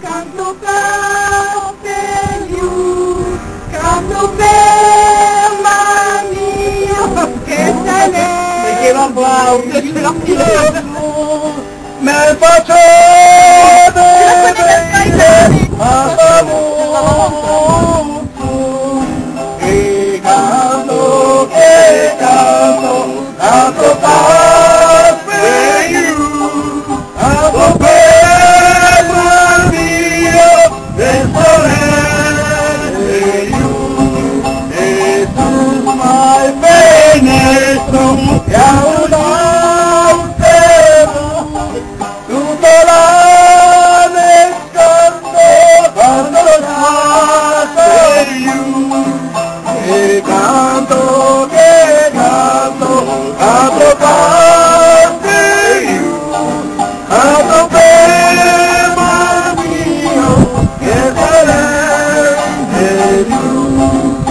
Canto per you, canto per mia che se ne perché non va, me faccio vedere a saluto e canto, canto per you, canto per mio, per you, e tu mai bene, tu tutto l'anno canto per you e canto per you canto per mio che per you